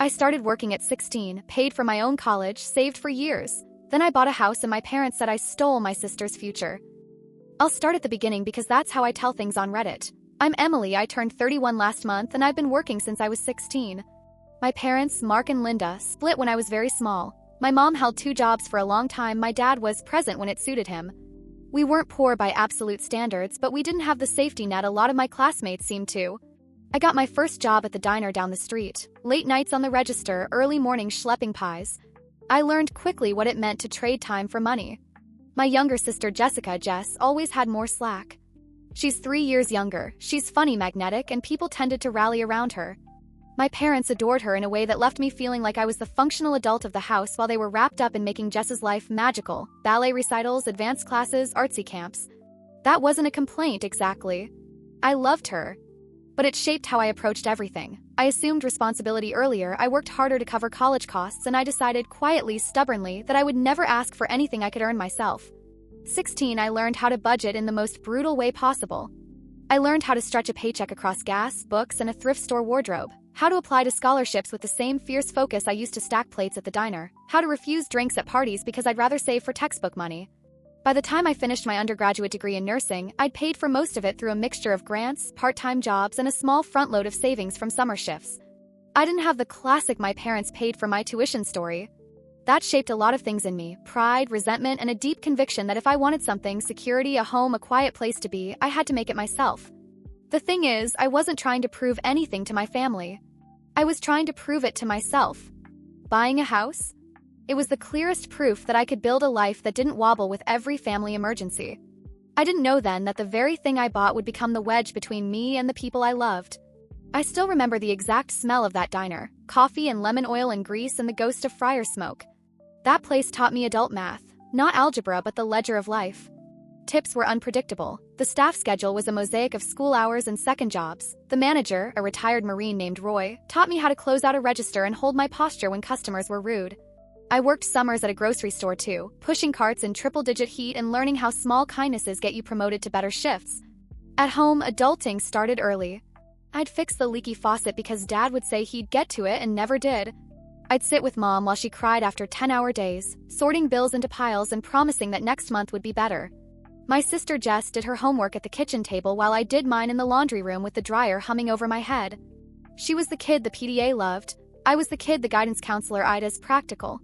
I started working at 16, paid for my own college, saved for years. Then I bought a house and my parents said I stole my sister's future. I'll start at the beginning because that's how I tell things on Reddit. I'm Emily, I turned 31 last month and I've been working since I was 16. My parents, Mark and Linda, split when I was very small. My mom held 2 jobs for a long time, my dad was present when it suited him. We weren't poor by absolute standards, but we didn't have the safety net a lot of my classmates seemed to. I got my first job at the diner down the street. Late nights on the register, early mornings schlepping pies. I learned quickly what it meant to trade time for money. My younger sister Jess always had more slack. She's 3 years younger, she's funny, magnetic, and people tended to rally around her. My parents adored her in a way that left me feeling like I was the functional adult of the house while they were wrapped up in making Jess's life magical. Ballet recitals, advanced classes, artsy camps. That wasn't a complaint exactly. I loved her. But it shaped how I approached everything. I assumed responsibility earlier, I worked harder to cover college costs, and I decided quietly, stubbornly, that I would never ask for anything I could earn myself. 16, I learned how to budget in the most brutal way possible. I learned how to stretch a paycheck across gas, books, and a thrift store wardrobe. How to apply to scholarships with the same fierce focus I used to stack plates at the diner. How to refuse drinks at parties because I'd rather save for textbook money. By the time I finished my undergraduate degree in nursing, I'd paid for most of it through a mixture of grants, part-time jobs, and a small front load of savings from summer shifts. I didn't have the classic "my parents paid for my tuition" story. That shaped a lot of things in me: pride, resentment, and a deep conviction that if I wanted something, security, a home, a quiet place to be, I had to make it myself. The thing is, I wasn't trying to prove anything to my family. I was trying to prove it to myself. Buying a house? It was the clearest proof that I could build a life that didn't wobble with every family emergency. I didn't know then that the very thing I bought would become the wedge between me and the people I loved. I still remember the exact smell of that diner: coffee and lemon oil and grease and the ghost of fryer smoke. That place taught me adult math, not algebra but the ledger of life. Tips were unpredictable. The staff schedule was a mosaic of school hours and second jobs. The manager, a retired Marine named Roy, taught me how to close out a register and hold my posture when customers were rude. I worked summers at a grocery store too, pushing carts in triple-digit heat and learning how small kindnesses get you promoted to better shifts. At home, adulting started early. I'd fix the leaky faucet because Dad would say he'd get to it and never did. I'd sit with Mom while she cried after 10-hour days, sorting bills into piles and promising that next month would be better. My sister Jess did her homework at the kitchen table while I did mine in the laundry room with the dryer humming over my head. She was the kid the PDA loved. I was the kid the guidance counselor eyed as practical.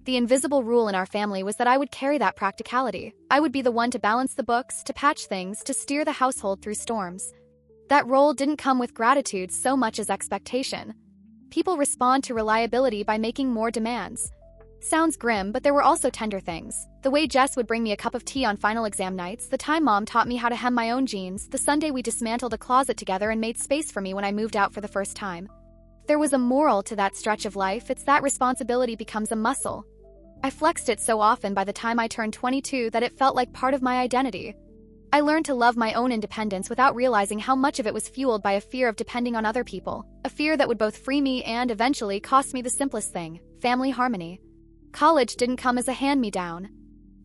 The invisible rule in our family was that I would carry that practicality. I would be the one to balance the books, to patch things, to steer the household through storms. That role didn't come with gratitude so much as expectation. People respond to reliability by making more demands. Sounds grim, but there were also tender things. The way Jess would bring me a cup of tea on final exam nights, the time Mom taught me how to hem my own jeans, the Sunday we dismantled a closet together and made space for me when I moved out for the first time. There was a moral to that stretch of life. It's that responsibility becomes a muscle. I flexed it so often by the time I turned 22 that it felt like part of my identity. I learned to love my own independence without realizing how much of it was fueled by a fear of depending on other people, a fear that would both free me and eventually cost me the simplest thing: family harmony. College didn't come as a hand-me-down.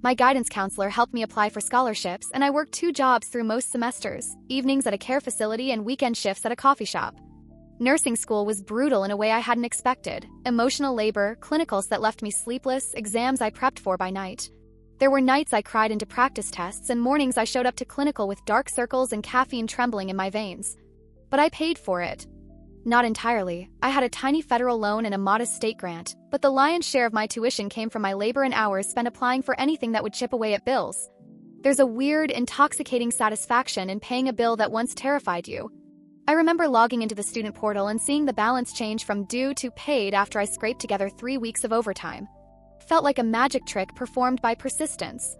My guidance counselor helped me apply for scholarships, and I worked 2 jobs through most semesters: evenings at a care facility and weekend shifts at a coffee shop. Nursing school was brutal in a way I hadn't expected. Emotional labor, clinicals that left me sleepless, exams I prepped for by night. There were nights I cried into practice tests and mornings I showed up to clinical with dark circles and caffeine trembling in my veins. But I paid for it. Not entirely. I had a tiny federal loan and a modest state grant, but the lion's share of my tuition came from my labor and hours spent applying for anything that would chip away at bills. There's a weird, intoxicating satisfaction in paying a bill that once terrified you. I remember logging into the student portal and seeing the balance change from due to paid after I scraped together 3 weeks of overtime. Felt like a magic trick performed by persistence.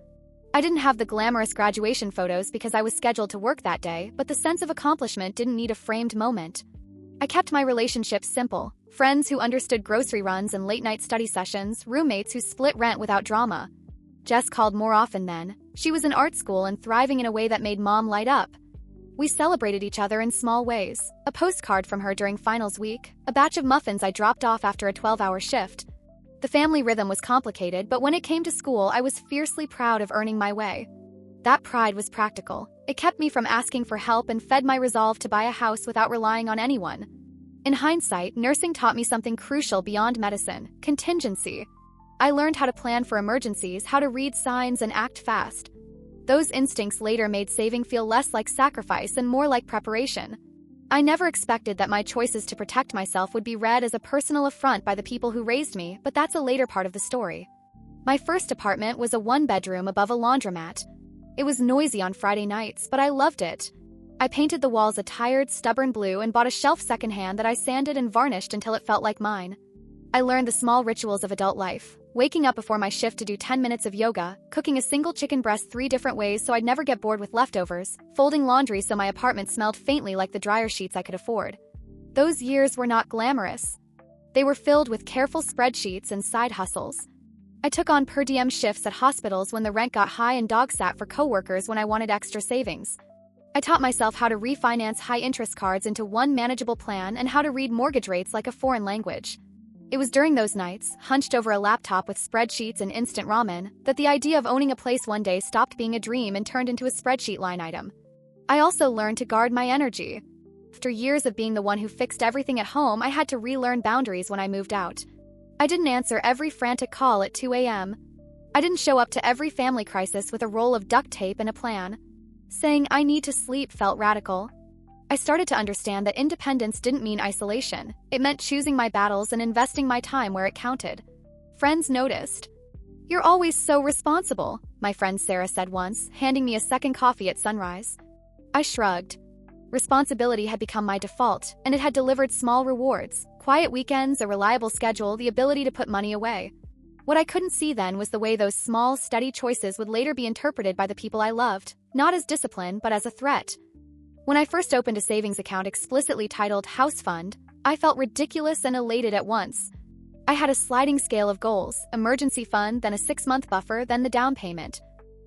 I didn't have the glamorous graduation photos because I was scheduled to work that day, but the sense of accomplishment didn't need a framed moment. I kept my relationships simple: friends who understood grocery runs and late-night study sessions, roommates who split rent without drama. Jess called more often then. She was in art school and thriving in a way that made Mom light up. We celebrated each other in small ways: a postcard from her during finals week, a batch of muffins I dropped off after a 12-hour shift. The family rhythm was complicated, but when it came to school, I was fiercely proud of earning my way. That pride was practical. It kept me from asking for help and fed my resolve to buy a house without relying on anyone. In hindsight, nursing taught me something crucial beyond medicine: contingency. I learned how to plan for emergencies, how to read signs, and act fast. Those instincts later made saving feel less like sacrifice and more like preparation. I never expected that my choices to protect myself would be read as a personal affront by the people who raised me, but that's a later part of the story. My first apartment was a one-bedroom above a laundromat. It was noisy on Friday nights, but I loved it. I painted the walls a tired, stubborn blue and bought a shelf secondhand that I sanded and varnished until it felt like mine. I learned the small rituals of adult life: waking up before my shift to do 10 minutes of yoga, cooking a single chicken breast 3 different ways so I'd never get bored with leftovers, folding laundry so my apartment smelled faintly like the dryer sheets I could afford. Those years were not glamorous. They were filled with careful spreadsheets and side hustles. I took on per diem shifts at hospitals when the rent got high and dog sat for coworkers when I wanted extra savings. I taught myself how to refinance high-interest cards into one manageable plan and how to read mortgage rates like a foreign language. It was during those nights, hunched over a laptop with spreadsheets and instant ramen, that the idea of owning a place one day stopped being a dream and turned into a spreadsheet line item. I also learned to guard my energy. After years of being the one who fixed everything at home, I had to relearn boundaries when I moved out. I didn't answer every frantic call at 2 a.m. I didn't show up to every family crisis with a roll of duct tape and a plan. Saying I need to sleep felt radical. I started to understand that independence didn't mean isolation. It meant choosing my battles and investing my time where it counted. Friends noticed. "You're always so responsible," my friend Sarah said once, handing me a second coffee at sunrise. I shrugged. Responsibility had become my default, and it had delivered small rewards: quiet weekends, a reliable schedule, the ability to put money away. What I couldn't see then was the way those small, steady choices would later be interpreted by the people I loved, not as discipline, but as a threat. When I first opened a savings account explicitly titled House Fund, I felt ridiculous and elated at once. I had a sliding scale of goals: emergency fund, then a 6-month buffer, then the down payment.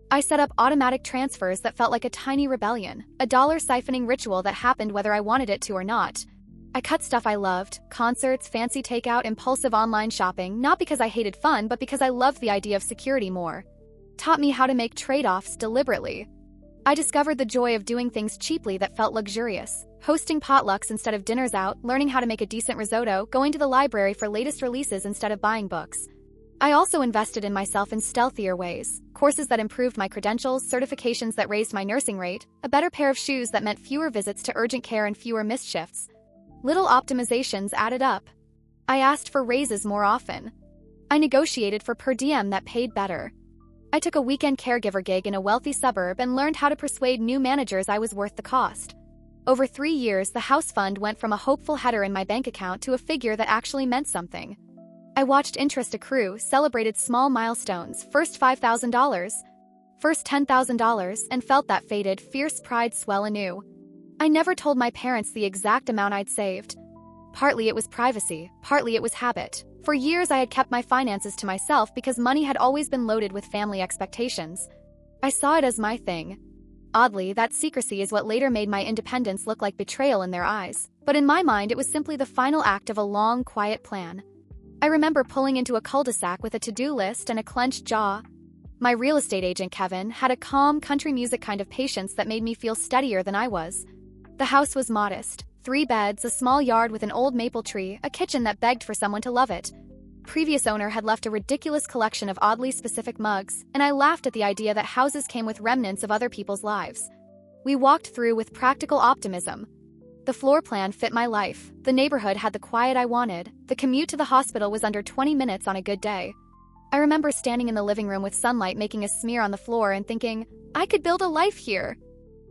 I set up automatic transfers that felt like a tiny rebellion, a dollar siphoning ritual that happened whether I wanted it to or not. I cut stuff I loved: concerts, fancy takeout, impulsive online shopping, not because I hated fun, but because I loved the idea of security more. Taught me how to make trade-offs deliberately. I discovered the joy of doing things cheaply that felt luxurious: hosting potlucks instead of dinners out, learning how to make a decent risotto, going to the library for latest releases instead of buying books. I also invested in myself in stealthier ways: courses that improved my credentials, certifications that raised my nursing rate, a better pair of shoes that meant fewer visits to urgent care and fewer missed shifts. Little optimizations added up. I asked for raises more often. I negotiated for per diem that paid better. I took a weekend caregiver gig in a wealthy suburb and learned how to persuade new managers I was worth the cost. Over 3 years, the house fund went from a hopeful header in my bank account to a figure that actually meant something. I watched interest accrue, celebrated small milestones: first $5,000, first $10,000, and felt that faded, fierce pride swell anew. I never told my parents the exact amount I'd saved. Partly it was privacy, partly it was habit. For years I had kept my finances to myself because money had always been loaded with family expectations. I saw it as my thing. Oddly, that secrecy is what later made my independence look like betrayal in their eyes, but in my mind it was simply the final act of a long, quiet plan. I remember pulling into a cul-de-sac with a to-do list and a clenched jaw. My real estate agent, Kevin, had a calm, country music kind of patience that made me feel steadier than I was. The house was modest: 3 beds, a small yard with an old maple tree, a kitchen that begged for someone to love it. Previous owner had left a ridiculous collection of oddly specific mugs, and I laughed at the idea that houses came with remnants of other people's lives. We walked through with practical optimism. The floor plan fit my life. The neighborhood had the quiet I wanted. The commute to the hospital was under 20 minutes on a good day. I remember standing in the living room with sunlight making a smear on the floor and thinking, I could build a life here.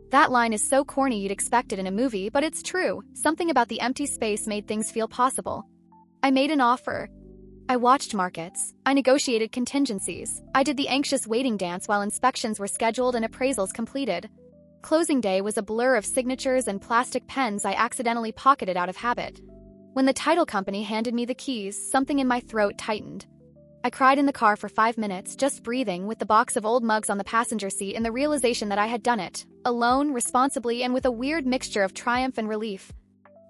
That line is so corny you'd expect it in a movie, but it's true. Something about the empty space made things feel possible. I made an offer. I watched markets. I negotiated contingencies. I did the anxious waiting dance while inspections were scheduled and appraisals completed. Closing day was a blur of signatures and plastic pens I accidentally pocketed out of habit. When the title company handed me the keys, something in my throat tightened. I cried in the car for 5 minutes, just breathing, with the box of old mugs on the passenger seat and the realization that I had done it, alone, responsibly, and with a weird mixture of triumph and relief.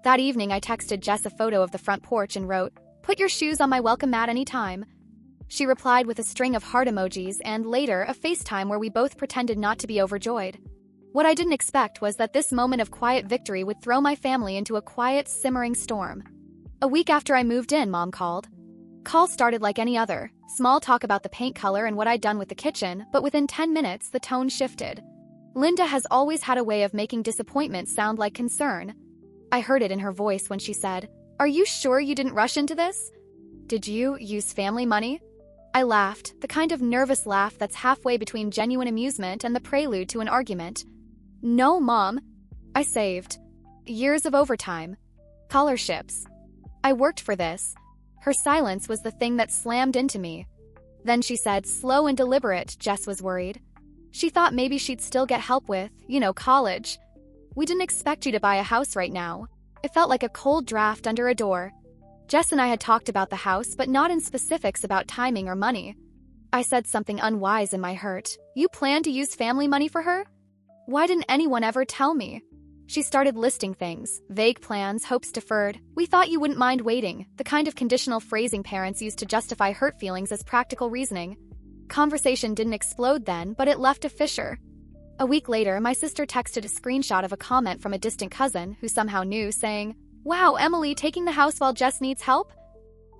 That evening I texted Jess a photo of the front porch and wrote, "Put your shoes on my welcome mat anytime." She replied with a string of heart emojis and, later, a FaceTime where we both pretended not to be overjoyed. What I didn't expect was that this moment of quiet victory would throw my family into a quiet, simmering storm. A week after I moved in, Mom called. Call started like any other, small talk about the paint color and what I'd done with the kitchen, but within 10 minutes the tone shifted. Linda has always had a way of making disappointment sound like concern. I heard it in her voice when she said, "Are you sure you didn't rush into this? Did you use family money?" I laughed, the kind of nervous laugh that's halfway between genuine amusement and the prelude to an argument. "No, Mom. I saved. Years of overtime. Scholarships. I worked for this." Her silence was the thing that slammed into me. Then she said, slow and deliberate, Jess was worried. She thought maybe she'd still get help with, college. "We didn't expect you to buy a house right now." It felt like a cold draft under a door. Jess and I had talked about the house, but not in specifics about timing or money. I said something unwise in my hurt. "You plan to use family money for her? Why didn't anyone ever tell me?" She started listing things, vague plans, hopes deferred. "We thought you wouldn't mind waiting," the kind of conditional phrasing parents use to justify hurt feelings as practical reasoning. Conversation didn't explode then, but it left a fissure. A week later, my sister texted a screenshot of a comment from a distant cousin who somehow knew, saying, "Wow, Emily taking the house while Jess needs help?"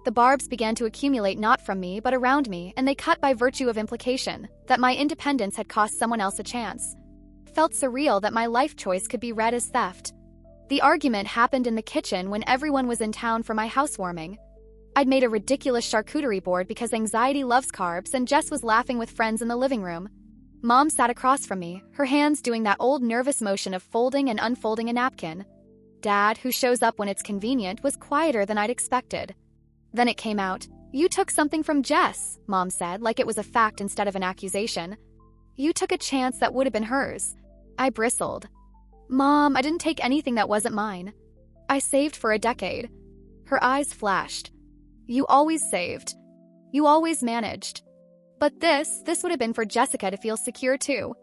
The barbs began to accumulate not from me but around me, and they cut by virtue of implication, that my independence had cost someone else a chance. Felt surreal that my life choice could be read as theft. The argument happened in the kitchen when everyone was in town for my housewarming. I'd made a ridiculous charcuterie board because anxiety loves carbs, and Jess was laughing with friends in the living room. Mom sat across from me, her hands doing that old nervous motion of folding and unfolding a napkin. Dad, who shows up when it's convenient, was quieter than I'd expected. Then it came out. "You took something from Jess," Mom said, like it was a fact instead of an accusation. "You took a chance that would have been hers." I bristled. "Mom, I didn't take anything that wasn't mine. I saved for a decade." Her eyes flashed. "You always saved. You always managed. But this would have been for Jessica to feel secure too."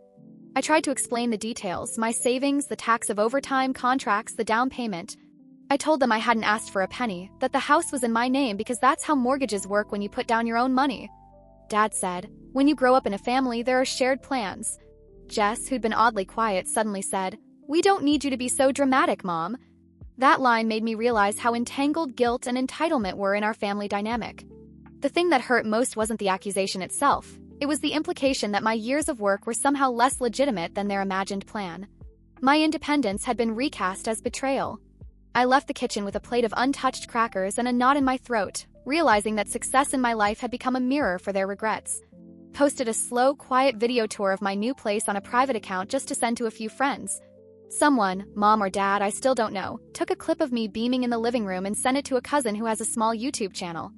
I tried to explain the details, my savings, the tax of overtime, contracts, the down payment. I told them I hadn't asked for a penny, that the house was in my name because that's how mortgages work when you put down your own money. Dad said, "When you grow up in a family, there are shared plans." Jess, who'd been oddly quiet, suddenly said, "We don't need you to be so dramatic, Mom." That line made me realize how entangled guilt and entitlement were in our family dynamic. The thing that hurt most wasn't the accusation itself. It was the implication that my years of work were somehow less legitimate than their imagined plan. My independence had been recast as betrayal. I left the kitchen with a plate of untouched crackers and a knot in my throat, realizing that success in my life had become a mirror for their regrets. Posted a slow, quiet video tour of my new place on a private account just to send to a few friends. Someone, Mom or Dad, I still don't know, took a clip of me beaming in the living room and sent it to a cousin who has a small YouTube channel.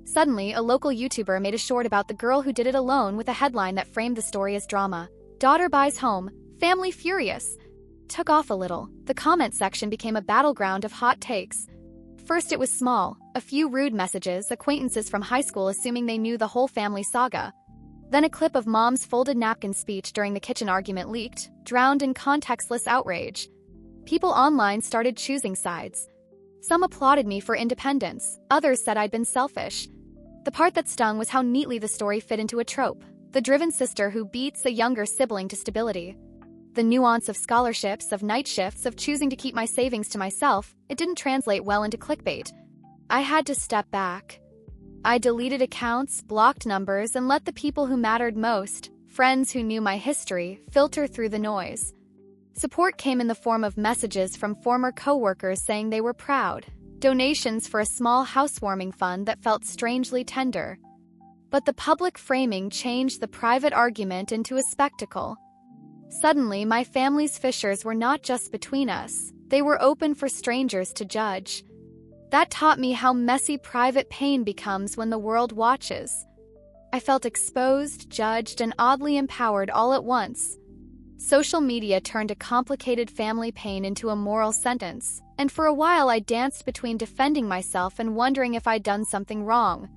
Suddenly, a local YouTuber made a short about the girl who did it alone with a headline that framed the story as drama. "Daughter buys home, family furious." Took off a little. The comment section became a battleground of hot takes. First it was small, a few rude messages, acquaintances from high school assuming they knew the whole family saga. Then a clip of Mom's folded napkin speech during the kitchen argument leaked, drowned in contextless outrage. People online started choosing sides. Some applauded me for independence, others said I'd been selfish. The part that stung was how neatly the story fit into a trope, the driven sister who beats a younger sibling to stability. The nuance of scholarships, of night shifts, of choosing to keep my savings to myself, it didn't translate well into clickbait. I had to step back. I deleted accounts, blocked numbers, and let the people who mattered most, friends who knew my history, filter through the noise. Support came in the form of messages from former coworkers saying they were proud, donations for a small housewarming fund that felt strangely tender. But the public framing changed the private argument into a spectacle. Suddenly, my family's fissures were not just between us, they were open for strangers to judge. That taught me how messy private pain becomes when the world watches. I felt exposed, judged, and oddly empowered all at once. Social media turned a complicated family pain into a moral sentence, and for a while I danced between defending myself and wondering if I'd done something wrong.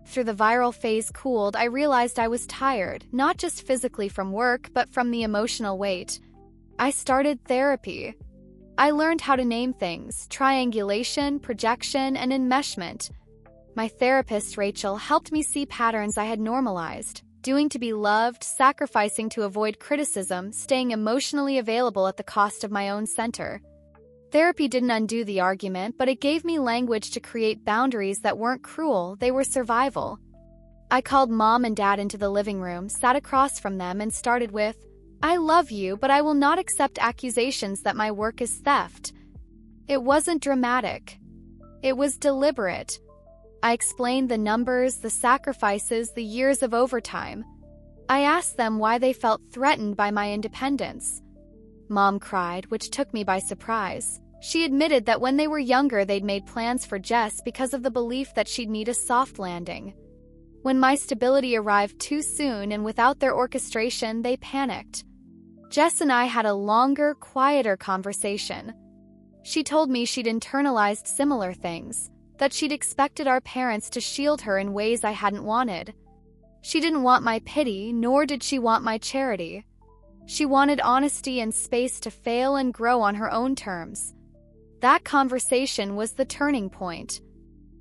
Through the viral phase cooled, I realized I was tired, not just physically from work, but from the emotional weight. I started therapy. I learned how to name things, triangulation, projection, and enmeshment. My therapist, Rachel, helped me see patterns I had normalized, doing to be loved, sacrificing to avoid criticism, staying emotionally available at the cost of my own center. Therapy didn't undo the argument, but it gave me language to create boundaries that weren't cruel, they were survival. I called Mom and Dad into the living room, sat across from them, and started with, "I love you, but I will not accept accusations that my work is theft." It wasn't dramatic. It was deliberate. I explained the numbers, the sacrifices, the years of overtime. I asked them why they felt threatened by my independence. Mom cried, which took me by surprise. She admitted that when they were younger they'd made plans for Jess because of the belief that she'd need a soft landing. When my stability arrived too soon and without their orchestration, they panicked. Jess and I had a longer, quieter conversation. She told me she'd internalized similar things, that she'd expected our parents to shield her in ways I hadn't wanted. She didn't want my pity, nor did she want my charity. She wanted honesty and space to fail and grow on her own terms. That conversation was the turning point.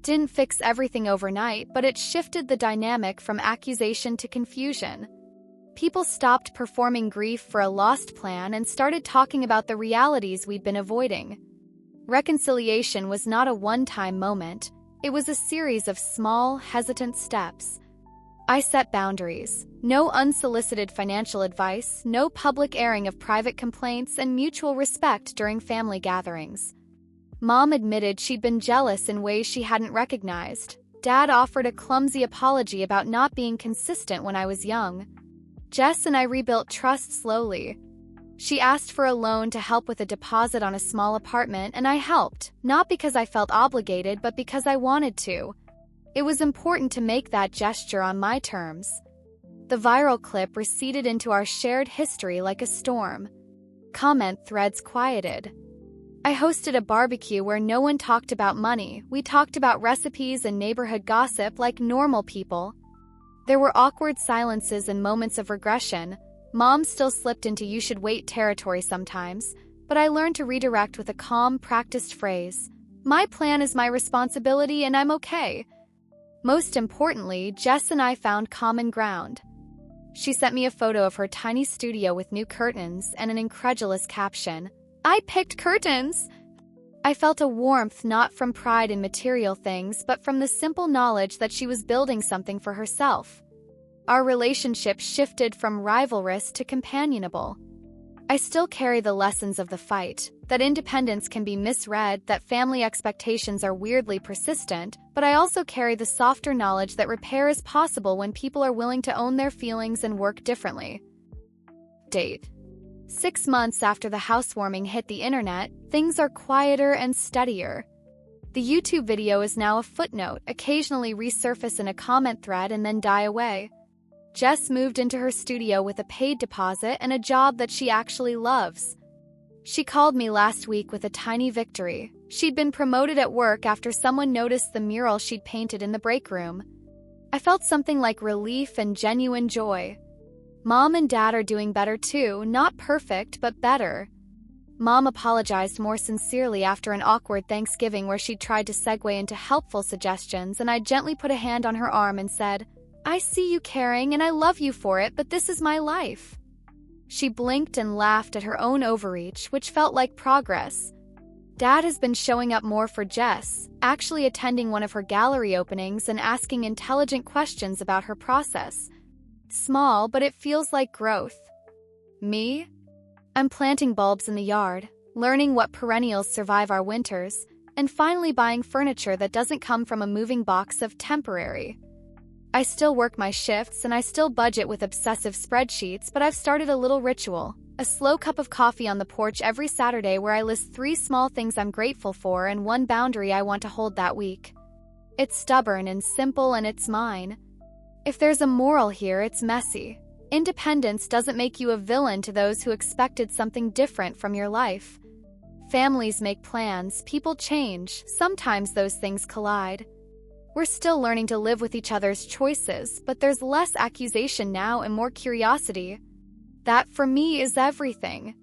Didn't fix everything overnight, but it shifted the dynamic from accusation to confusion. People stopped performing grief for a lost plan and started talking about the realities we'd been avoiding. Reconciliation was not a one-time moment. It was a series of small, hesitant steps. I set boundaries. No unsolicited financial advice, no public airing of private complaints, and mutual respect during family gatherings. Mom admitted she'd been jealous in ways she hadn't recognized. Dad offered a clumsy apology about not being consistent when I was young. Jess and I rebuilt trust slowly. She asked for a loan to help with a deposit on a small apartment, and I helped, not because I felt obligated, but because I wanted to. It was important to make that gesture on my terms. The viral clip receded into our shared history like a storm. Comment threads quieted. I hosted a barbecue where no one talked about money. We talked about recipes and neighborhood gossip like normal people. There were awkward silences and moments of regression. Mom still slipped into "you should wait" territory sometimes, but I learned to redirect with a calm, practiced phrase. "My plan is my responsibility and I'm okay." Most importantly, Jess and I found common ground. She sent me a photo of her tiny studio with new curtains and an incredulous caption, "I picked curtains!" I felt a warmth not from pride in material things, but from the simple knowledge that she was building something for herself. Our relationship shifted from rivalrous to companionable. I still carry the lessons of the fight, that independence can be misread, that family expectations are weirdly persistent, but I also carry the softer knowledge that repair is possible when people are willing to own their feelings and work differently. Date. 6 months after the housewarming hit the internet, things are quieter and steadier. The YouTube video is now a footnote, occasionally resurface in a comment thread and then die away. Jess moved into her studio with a paid deposit and a job that she actually loves. She called me last week with a tiny victory. She'd been promoted at work after someone noticed the mural she'd painted in the break room. I felt something like relief and genuine joy. Mom and Dad are doing better too, not perfect, but better. Mom apologized more sincerely after an awkward Thanksgiving where she'd tried to segue into helpful suggestions, and I gently put a hand on her arm and said, "I see you caring and I love you for it, but this is my life." She blinked and laughed at her own overreach, which felt like progress. Dad has been showing up more for Jess, actually attending one of her gallery openings and asking intelligent questions about her process. Small, but it feels like growth. Me? I'm planting bulbs in the yard, learning what perennials survive our winters, and finally buying furniture that doesn't come from a moving box of temporary. I still work my shifts and I still budget with obsessive spreadsheets, but I've started a little ritual, a slow cup of coffee on the porch every Saturday where I list 3 small things I'm grateful for and 1 boundary I want to hold that week. It's stubborn and simple, and it's mine. If there's a moral here, it's messy. Independence doesn't make you a villain to those who expected something different from your life. Families make plans, people change, sometimes those things collide. We're still learning to live with each other's choices, but there's less accusation now and more curiosity. That, for me, is everything.